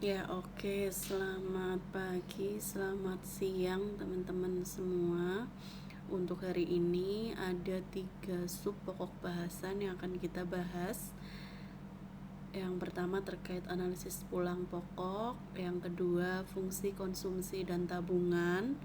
Ya, oke. Selamat pagi, selamat siang teman-teman semua. Untuk hari ini ada 3 sub pokok bahasan yang akan kita bahas. Yang pertama terkait analisis pulang pokok, yang kedua fungsi konsumsi dan tabungan,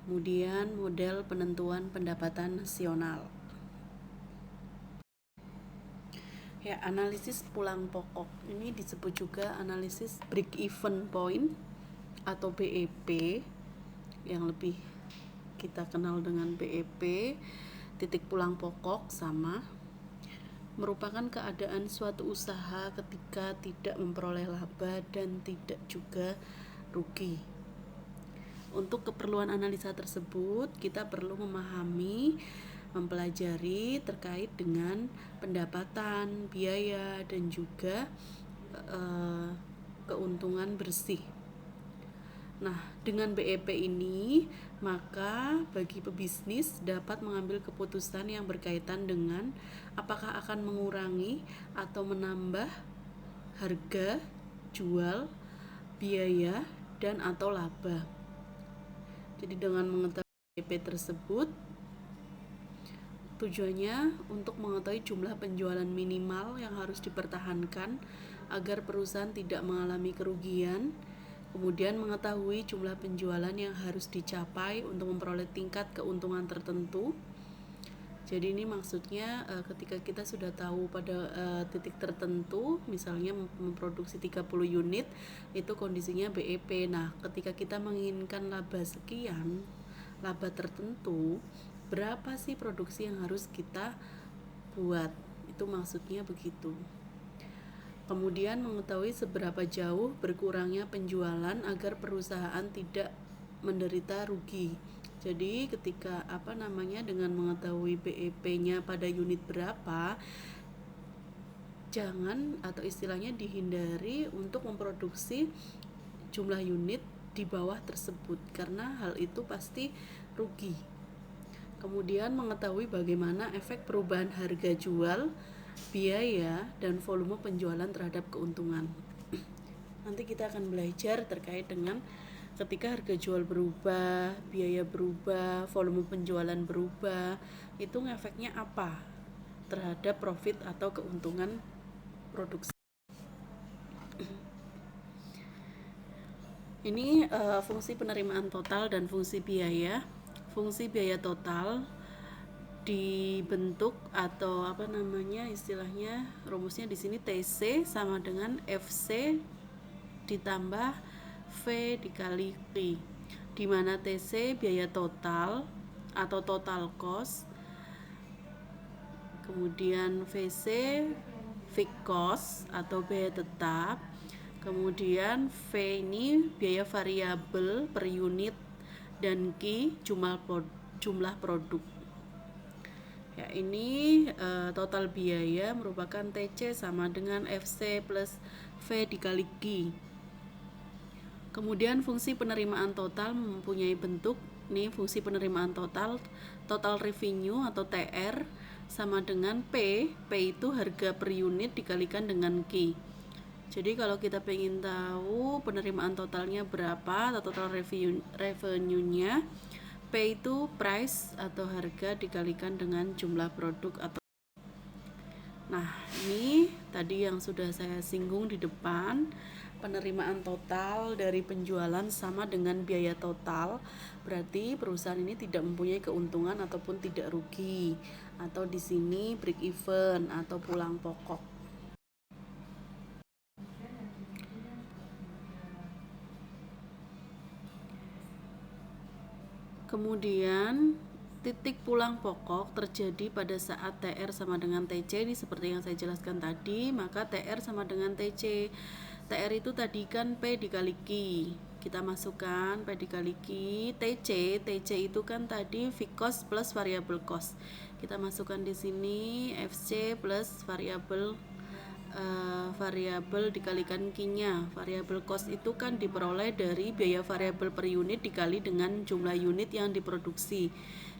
kemudian model penentuan pendapatan nasional. Ya, analisis pulang pokok ini disebut juga analisis break even point atau BEP, yang lebih kita kenal dengan BEP, titik pulang pokok sama, merupakan keadaan suatu usaha ketika tidak memperoleh laba dan tidak juga rugi. Untuk keperluan analisa tersebut, kita perlu mempelajari terkait dengan pendapatan, biaya, dan juga keuntungan bersih. Nah, dengan BEP ini, maka bagi pebisnis dapat mengambil keputusan yang berkaitan dengan apakah akan mengurangi atau menambah harga jual, biaya, dan atau laba. Jadi dengan mengetahui BEP tersebut, tujuannya untuk mengetahui jumlah penjualan minimal yang harus dipertahankan agar perusahaan tidak mengalami kerugian, kemudian mengetahui jumlah penjualan yang harus dicapai untuk memperoleh tingkat keuntungan tertentu. Jadi ini maksudnya ketika kita sudah tahu pada titik tertentu, misalnya memproduksi 30 unit, itu kondisinya BEP. Nah, ketika kita menginginkan laba sekian, laba tertentu, berapa sih produksi yang harus kita buat? Itu maksudnya begitu. Kemudian mengetahui seberapa jauh berkurangnya penjualan agar perusahaan tidak menderita rugi. Jadi ketika dengan mengetahui BEP-nya pada unit berapa, jangan atau istilahnya dihindari untuk memproduksi jumlah unit di bawah tersebut karena hal itu pasti rugi. Kemudian mengetahui bagaimana efek perubahan harga jual, biaya, dan volume penjualan terhadap keuntungan. Nanti kita akan belajar terkait dengan ketika harga jual berubah, biaya berubah, volume penjualan berubah, itu efeknya apa terhadap profit atau keuntungan produksi. Ini fungsi penerimaan total dan fungsi biaya. Fungsi biaya total dibentuk atau istilahnya rumusnya di sini TC sama dengan FC ditambah V dikali Q, di mana TC biaya total atau total cost, kemudian VC fixed cost atau biaya tetap, kemudian V ini biaya variabel per unit, dan Q jumlah produk. Ya, ini total biaya merupakan TC sama dengan FC plus V dikali Q. Kemudian fungsi penerimaan total mempunyai bentuk, ini fungsi penerimaan total, total revenue atau TR sama dengan P itu harga per unit dikalikan dengan Q. Jadi kalau kita pengen tahu penerimaan totalnya berapa atau total revenue-nya, P itu price atau harga dikalikan dengan jumlah produk atau. Nah, ini tadi yang sudah saya singgung di depan, penerimaan total dari penjualan sama dengan biaya total, berarti perusahaan ini tidak mempunyai keuntungan ataupun tidak rugi, atau di sini break even atau pulang pokok. Kemudian titik pulang pokok terjadi pada saat TR sama dengan TC. Ini seperti yang saya jelaskan tadi, maka TR sama dengan TC. TR itu tadi kan P dikali Q. Kita masukkan P dikali Q. TC itu kan tadi fixed cost plus variable cost. Kita masukkan di sini FC plus variabel dikalikan Q-nya. Variabel cost itu kan diperoleh dari biaya variabel per unit dikali dengan jumlah unit yang diproduksi.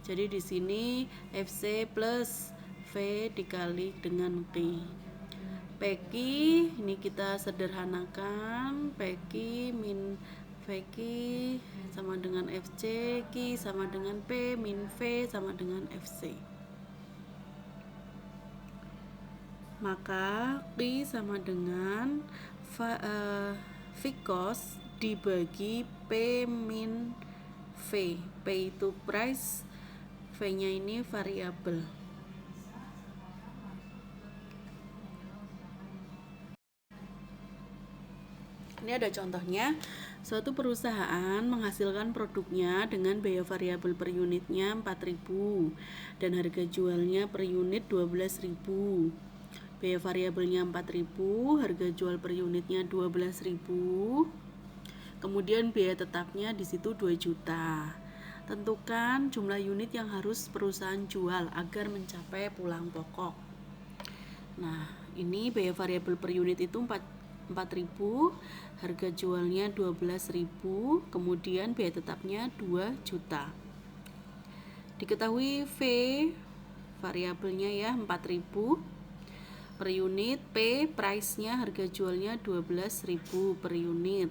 Jadi di sini FC plus V dikali dengan Q. PQ ini kita sederhanakan, PQ min VQ sama dengan FC, Q sama dengan P min V sama dengan FC. Maka Q sama dengan V cos dibagi P min V. P itu price, V nya ini variabel. Ini ada contohnya. Suatu perusahaan menghasilkan produknya dengan biaya variabel per unitnya 4.000 dan harga jualnya per unit 12.000. Biaya variabelnya 4.000, harga jual per unitnya 12.000. Kemudian biaya tetapnya di situ 2 juta. Tentukan jumlah unit yang harus perusahaan jual agar mencapai pulang pokok. Nah, ini biaya variabel per unit itu 4.000, harga jualnya 12.000, kemudian biaya tetapnya 2 juta. Diketahui V variabelnya ya 4.000 per unit, P price-nya harga jualnya 12.000 per unit.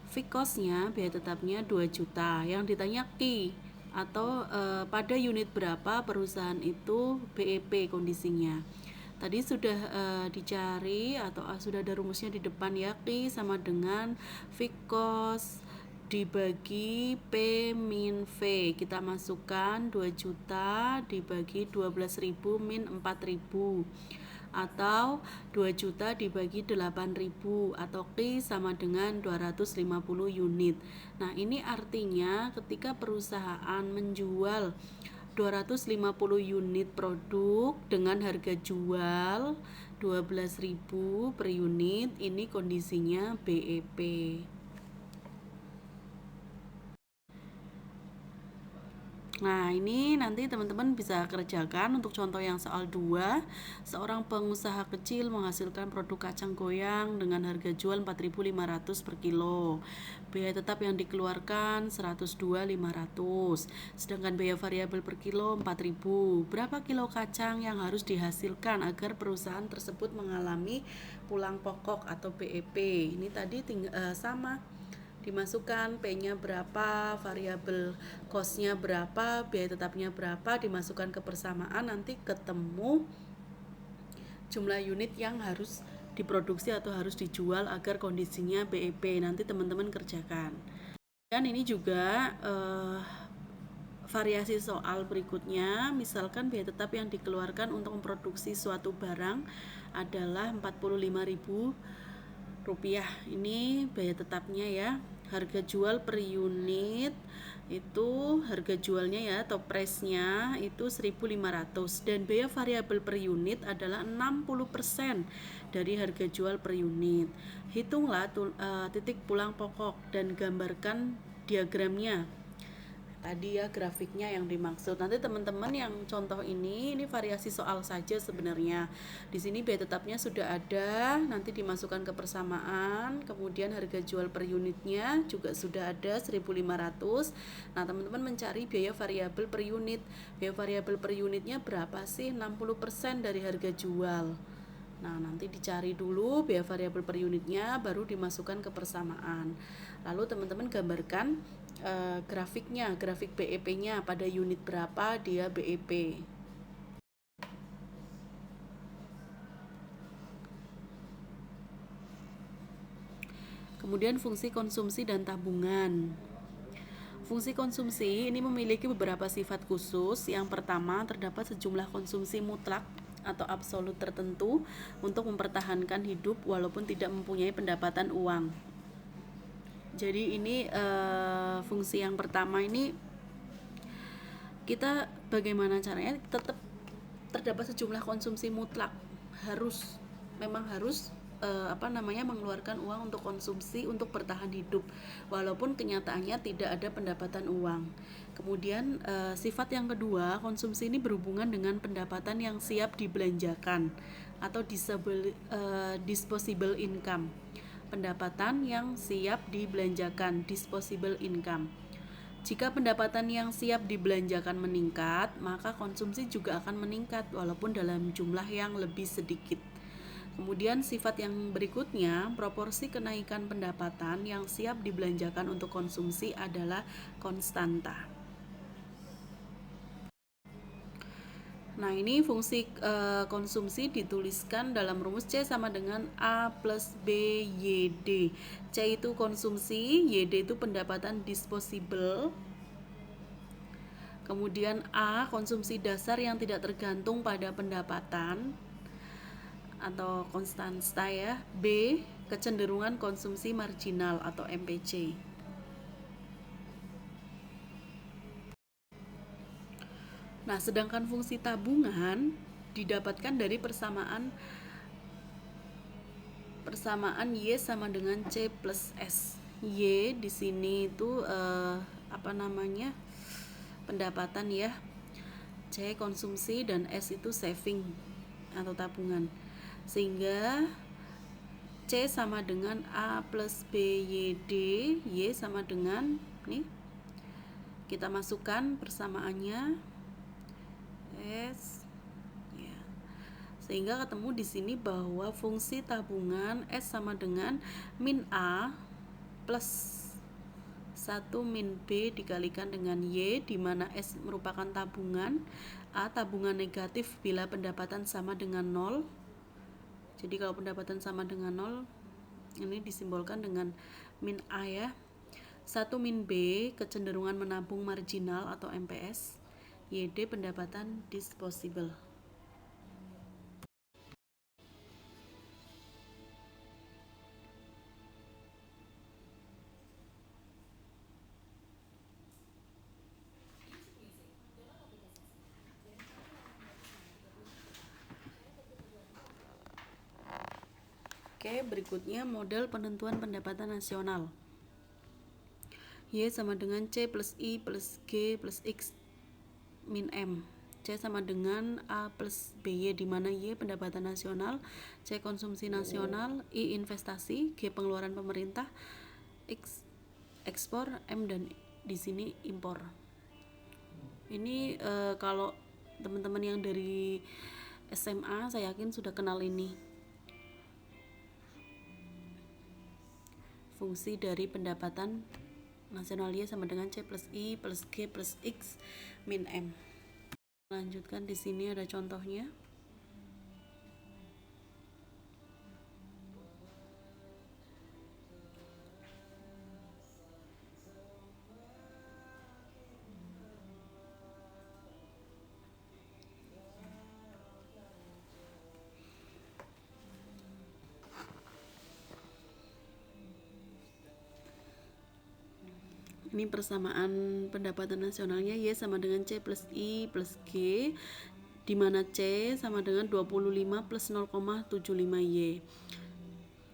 Fixed cost-nya biaya tetapnya 2 juta. Yang ditanya Q atau pada unit berapa perusahaan itu BEP kondisinya. Tadi sudah dicari atau sudah ada rumusnya di depan ya. Q sama dengan fixed cost dibagi P min V. Kita masukkan 2 juta dibagi 12.000 min 4.000 atau 2 juta dibagi 8.000 atau Q sama dengan 250 unit. Nah, ini artinya ketika perusahaan menjual 250 unit produk dengan harga jual 12.000 per unit, ini kondisinya BEP. Nah, ini nanti teman-teman bisa kerjakan untuk contoh yang soal 2. Seorang pengusaha kecil menghasilkan produk kacang goyang dengan harga jual 4.500 per kilo. Biaya tetap yang dikeluarkan 102.500. Sedangkan biaya variabel per kilo 4.000. Berapa kilo kacang yang harus dihasilkan agar perusahaan tersebut mengalami pulang pokok atau BEP? Ini tadi sama. Dimasukkan P-nya berapa, variabel cost-nya berapa, biaya tetapnya berapa, dimasukkan ke persamaan, nanti ketemu jumlah unit yang harus diproduksi atau harus dijual agar kondisinya BEP. Nanti teman-teman kerjakan. Dan ini juga variasi soal berikutnya, misalkan biaya tetap yang dikeluarkan untuk memproduksi suatu barang adalah Rp45.000. Ini biaya tetapnya ya. Harga jual per unit itu harga jualnya ya atau price-nya itu 1.500 dan biaya variabel per unit adalah 60% dari harga jual per unit. Hitunglah titik pulang pokok dan gambarkan diagramnya. Tadi ya grafiknya yang dimaksud. Nanti teman-teman yang contoh ini variasi soal saja sebenarnya. Di sini biaya tetapnya sudah ada, nanti dimasukkan ke persamaan, kemudian harga jual per unitnya juga sudah ada 1.500. Nah, teman-teman mencari biaya variabel per unit. Biaya variabel per unitnya berapa sih? 60% dari harga jual. Nah, nanti dicari dulu biaya variabel per unitnya, baru dimasukkan ke persamaan. Lalu teman-teman gambarkan grafiknya, grafik BEP-nya pada unit berapa dia BEP. Kemudian fungsi konsumsi dan tabungan. Fungsi konsumsi ini memiliki beberapa sifat khusus. Yang pertama, terdapat sejumlah konsumsi mutlak atau absolut tertentu untuk mempertahankan hidup walaupun tidak mempunyai pendapatan uang. Jadi ini fungsi yang pertama ini kita bagaimana caranya tetap terdapat sejumlah konsumsi mutlak, memang harus mengeluarkan uang untuk konsumsi untuk bertahan hidup walaupun kenyataannya tidak ada pendapatan uang. Kemudian sifat yang kedua, konsumsi ini berhubungan dengan pendapatan yang siap dibelanjakan atau disposable income. Pendapatan yang siap dibelanjakan, disposable income. Jika pendapatan yang siap dibelanjakan meningkat, maka konsumsi juga akan meningkat walaupun dalam jumlah yang lebih sedikit. Kemudian sifat yang berikutnya, proporsi kenaikan pendapatan yang siap dibelanjakan untuk konsumsi adalah konstanta. Nah, ini fungsi konsumsi dituliskan dalam rumus C sama dengan A plus B YD. C itu konsumsi, YD itu pendapatan disposable. Kemudian A, konsumsi dasar yang tidak tergantung pada pendapatan atau konstanta ya. B, kecenderungan konsumsi marginal atau MPC. Nah, sedangkan fungsi tabungan didapatkan dari persamaan Y sama dengan C plus S. Y di sini itu pendapatan ya. C konsumsi dan S itu saving atau tabungan. Sehingga C sama dengan A plus B YD, Y sama dengan nih. Kita masukkan persamaannya S ya. Sehingga ketemu di sini bahwa fungsi tabungan S sama dengan min A plus 1 min B dikalikan dengan Y, di mana S merupakan tabungan, A tabungan negatif bila pendapatan sama dengan 0. Jadi kalau pendapatan sama dengan 0, ini disimbolkan dengan min A ya. 1 min B kecenderungan menabung marginal atau MPS. YD pendapatan disposable. Oke, berikutnya model penentuan pendapatan nasional. Y sama dengan C plus I plus G plus X min M. C sama dengan A plus BY, di mana Y pendapatan nasional, C konsumsi nasional, I investasi, G pengeluaran pemerintah, X ekspor, M dan di sini impor. Ini kalau teman-teman yang dari SMA saya yakin sudah kenal ini. Fungsi dari pendapatan nasional Y sama dengan C plus I plus G plus X min M. Lanjutkan, di sini ada contohnya. Ini persamaan pendapatan nasionalnya Y sama dengan C plus I plus G, di mana C sama dengan 25 plus 0,75 Y,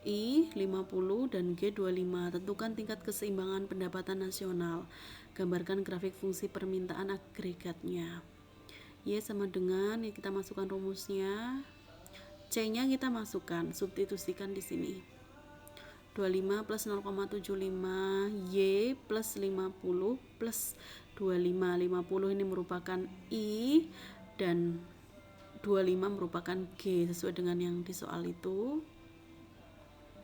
I 50 dan G 25. Tentukan tingkat keseimbangan pendapatan nasional. Gambarkan grafik fungsi permintaan agregatnya. Y sama dengan, kita masukkan rumusnya. C-nya kita masukkan, substitusikan di sini. 25 plus 0,75 Y plus 50 plus 25. 50 ini merupakan I dan 25 merupakan G sesuai dengan yang di soal itu.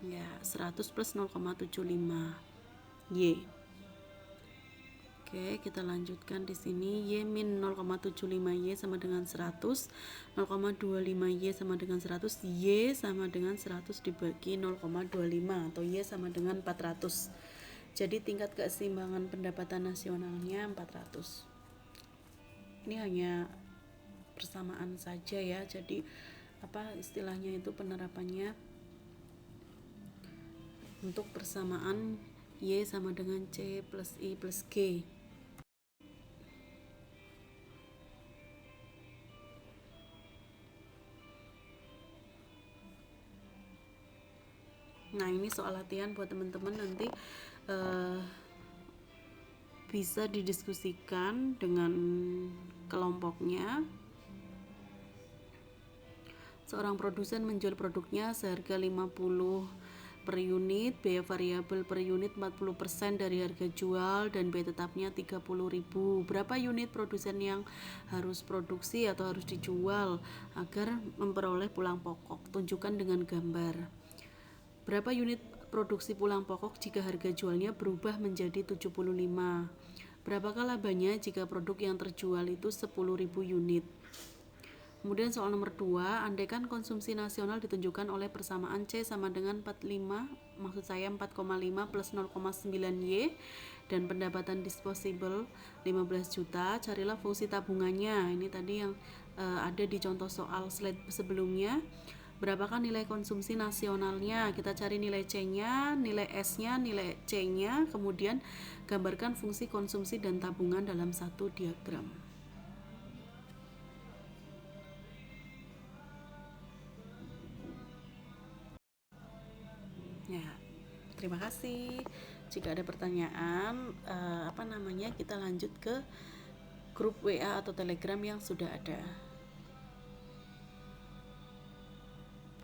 Ya, 100 plus 0,75 Y. Oke, kita lanjutkan di sini. Y min 0,75 Y sama dengan 100, 0,25 Y sama dengan 100, Y sama dengan 100 dibagi 0,25 atau Y sama dengan 400. Jadi tingkat keseimbangan pendapatan nasionalnya 400. Ini hanya persamaan saja ya. Jadi istilahnya itu penerapannya untuk persamaan Y sama dengan C plus I plus G. Nah, ini soal latihan buat teman-teman nanti bisa didiskusikan dengan kelompoknya. Seorang produsen menjual produknya seharga 50 per unit, biaya variabel per unit 40% dari harga jual, dan biaya tetapnya 30.000. Berapa unit produsen yang harus produksi atau harus dijual agar memperoleh pulang pokok? Tunjukkan dengan gambar. Berapa unit produksi pulang pokok jika harga jualnya berubah menjadi 75? Berapakah labanya jika produk yang terjual itu 10.000 unit? Kemudian soal nomor 2, andaikan konsumsi nasional ditunjukkan oleh persamaan C sama dengan 45, maksud saya 4,5 plus 0,9 Y, dan pendapatan disposable 15 juta, carilah fungsi tabungannya. Ini tadi yang ada di contoh soal slide sebelumnya. Berapakah nilai konsumsi nasionalnya? Kita cari nilai C-nya, nilai S-nya, nilai C-nya, kemudian gambarkan fungsi konsumsi dan tabungan dalam satu diagram. Ya, terima kasih. Jika ada pertanyaan, kita lanjut ke grup WA atau Telegram yang sudah ada.